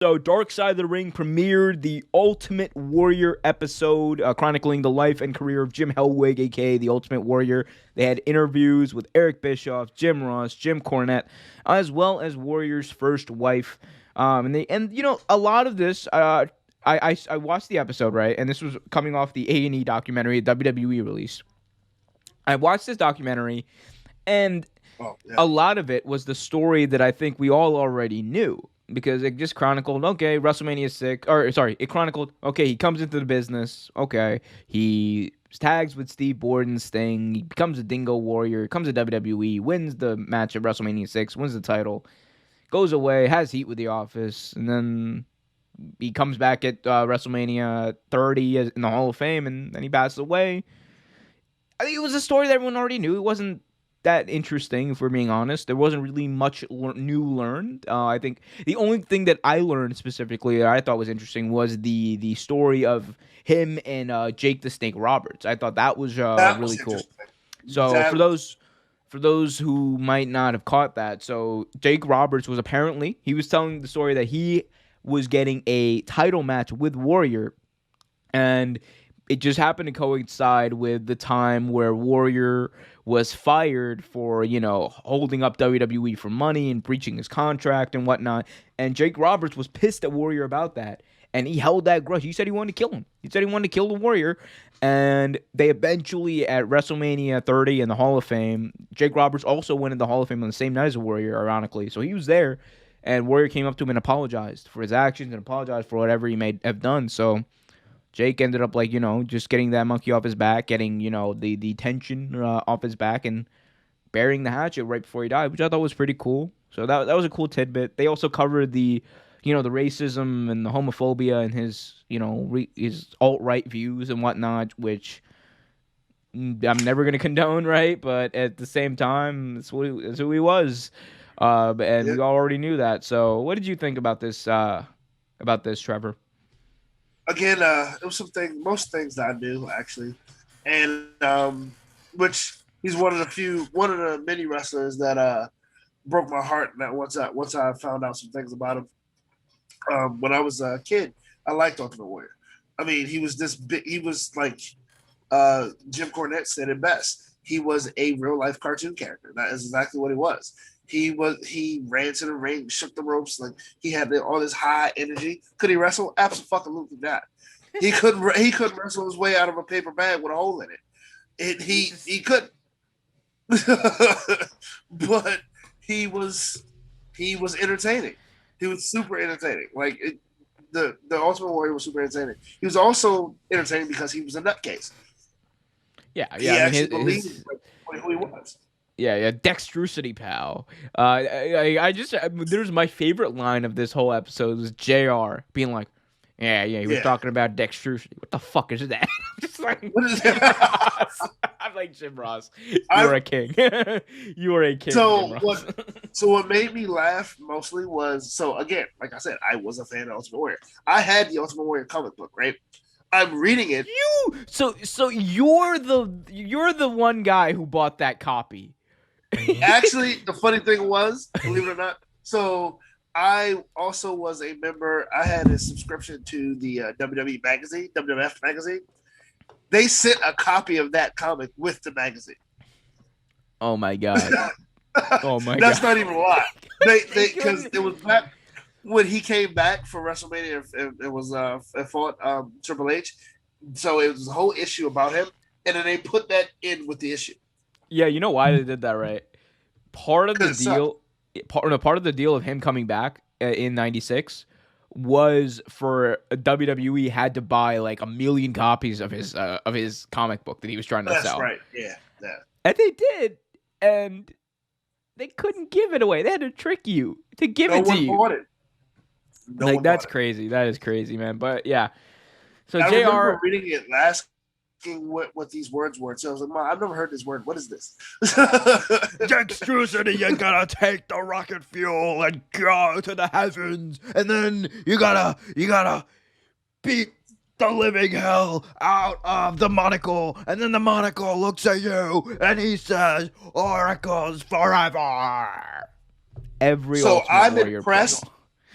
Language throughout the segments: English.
So, Dark Side of the Ring premiered the Ultimate Warrior episode, chronicling the life and career of Jim Hellwig, aka the Ultimate Warrior. They had interviews with Eric Bischoff, Jim Ross, Jim Cornette, as well as Warrior's first wife. And you know, a lot of this, I watched the episode, right, and this was coming off the A&E documentary WWE release. I watched this documentary, and a lot of it was the story that I think we all already knew, because it just chronicled, okay, WrestleMania 6, or sorry, it chronicled, okay, he comes into the business, okay, he tags with Steve Borden's thing, he becomes a Dingo Warrior, comes to WWE, wins the match at WrestleMania 6, wins the title, goes away, has heat with The Office, and then he comes back at WrestleMania 30 in the Hall of Fame, and then he passes away. I think it was a story that everyone already knew. It wasn't that interesting, if we're being honest. There wasn't really much new learned. I think the only thing that I learned specifically that I thought was interesting was the story of him and Jake the Snake Roberts. I thought that was really cool. So for those who might not have caught that, so Jake Roberts was apparently, he was telling the story that he was getting a title match with Warrior, and it just happened to coincide with the time where Warrior was fired for, you know, holding up WWE for money and breaching his contract and whatnot. And Jake Roberts was pissed at Warrior about that. And he held that grudge. He said he wanted to kill him. He said he wanted to kill the Warrior. And they eventually, at WrestleMania 30 in the Hall of Fame, Jake Roberts also went in the Hall of Fame on the same night as Warrior, ironically. So he was there. And Warrior came up to him and apologized for his actions and apologized for whatever he may have done. So Jake ended up, like, you know, just getting that monkey off his back, getting, you know, the tension off his back, and burying the hatchet right before he died, which I thought was pretty cool. So that was a cool tidbit. They also covered the, you know, the racism and the homophobia and his, you know, his alt-right views and whatnot, which I'm never going to condone, right? But at the same time, that's who he was. And we already knew that. So what did you think about this, Trevor? Again, it was most things that I knew actually, and which he's one of the many wrestlers that broke my heart. That once I found out some things about him, when I was a kid, I liked Ultimate Warrior. I mean, he was this big. He was like Jim Cornette said it best. He was a real life cartoon character. That is exactly what he was. He ran to the ring, shook the ropes, like he had all this high energy. Could he wrestle? Absolutely not. He couldn't wrestle his way out of a paper bag with a hole in it. He couldn't. But he was entertaining. He was super entertaining. Like the Ultimate Warrior was super entertaining. He was also entertaining because he was a nutcase. Yeah. He actually believed who he was. Yeah, dexterity, pal. I just there's my favorite line of this whole episode was JR being like, yeah, he was talking about dexterity. What the fuck is that? I'm just like, what is that? I'm like, Jim Ross, you're a king. You are a king. So what made me laugh mostly was, so again, like I said, I was a fan of Ultimate Warrior. I had the Ultimate Warrior comic book, right? I'm reading it. So you're the one guy who bought that copy. Actually, the funny thing was, believe it or not, so I also was a member. I had a subscription to the WWE magazine, WWF magazine. They sent a copy of that comic with the magazine. Oh my god! Oh my god! That's not even a lie. They because it was back when he came back for WrestleMania. It was fought Triple H, so it was a whole issue about him, and then they put that in with the issue. Yeah, you know why they did that, right? Part of the deal of him coming back in '96 was for WWE had to buy like 1 million copies of his comic book that he was trying to sell. That's right. Yeah. And they did, and they couldn't give it away. They had to trick you to give it to you. Bought it. Like that's crazy. That is crazy, man. But yeah. So I JR remember reading it last. What these words were. So I was like, Mom, I've never heard this word. What is this? Dexterity, you gotta take the rocket fuel and go to the heavens, and then you gotta beat the living hell out of the monocle, and then the monocle looks at you and he says, "Oracles forever." So I'm impressed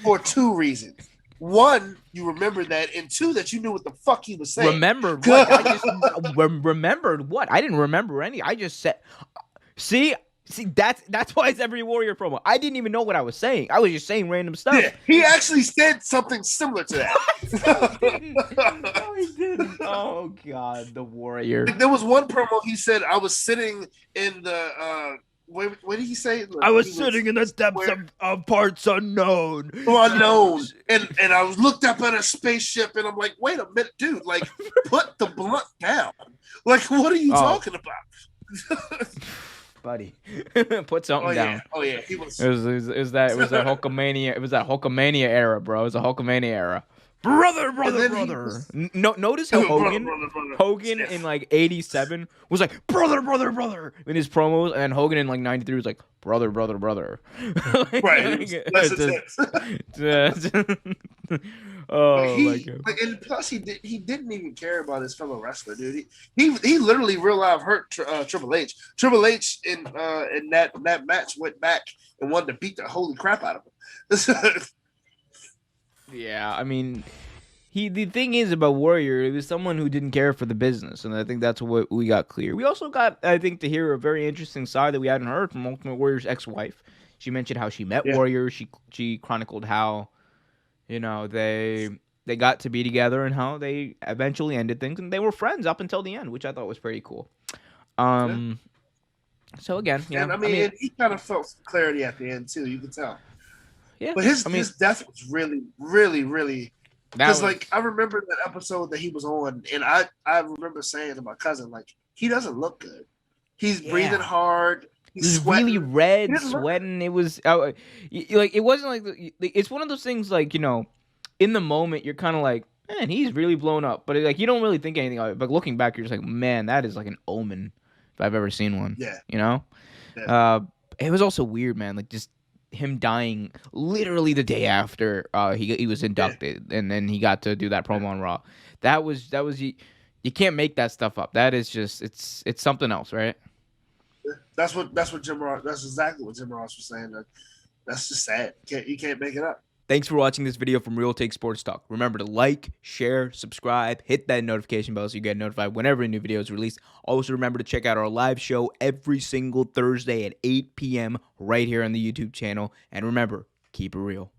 for two reasons. one, you remember that, and two, that you knew what the fuck he was saying. Remembered what? I just remembered what? I didn't remember any. I just said, see, that's why it's every Warrior promo. I didn't even know what I was saying. I was just saying random stuff. Yeah, he actually said something similar to that. No, he didn't. Oh God, the Warrior. There was one promo he said, I was sitting in the what did he say? I was sitting in the depths of parts unknown. Unknown. And I was looked up at a spaceship and I'm like, wait a minute, dude, like put the blunt down. Like, what are you talking about? Buddy, put something down. Oh yeah, he was. It was that Hulkamania. It was that Hulkamania era, bro. It was a Hulkamania era. Brother. Notice how Hogan in like '87 was like brother in his promos, and Hogan in like '93 was like brother. Right. Oh my God. And plus, he didn't even care about his fellow wrestler, dude. He literally real life hurt Triple H. Triple H in that match went back and wanted to beat the holy crap out of him. Yeah, I mean, the thing is about Warrior, it was someone who didn't care for the business, and I think that's what we got clear. We also got, I think, to hear a very interesting side that we hadn't heard from Ultimate Warrior's ex-wife. She mentioned how she met Warrior. She chronicled how, they got to be together and how they eventually ended things, and they were friends up until the end, which I thought was pretty cool. So again, and I mean, he kind of felt clarity at the end too. You could tell. Yeah, but his death was really, really, really. Because like I remember that episode that he was on, and I remember saying to my cousin, like, he doesn't look good. He's breathing hard. He's sweating. Really red, sweating. It was like it wasn't like it's one of those things like in the moment you're kind of like, man, he's really blown up, but like you don't really think anything of it. But looking back, you're just like, man, that is like an omen if I've ever seen one. Yeah, Yeah. It was also weird, man. Like just him dying literally the day after he was inducted, and then he got to do that promo on Raw. That was you can't make that stuff up. That is just it's something else, right? That's what Jim Ross. That's exactly what Jim Ross was saying. That's just sad. You can't make it up. Thanks for watching this video from Real Take Sports Talk. Remember to like, share, subscribe, hit that notification bell so you get notified whenever a new video is released. Also, remember to check out our live show every single Thursday at 8 p.m. right here on the YouTube channel. And remember, keep it real.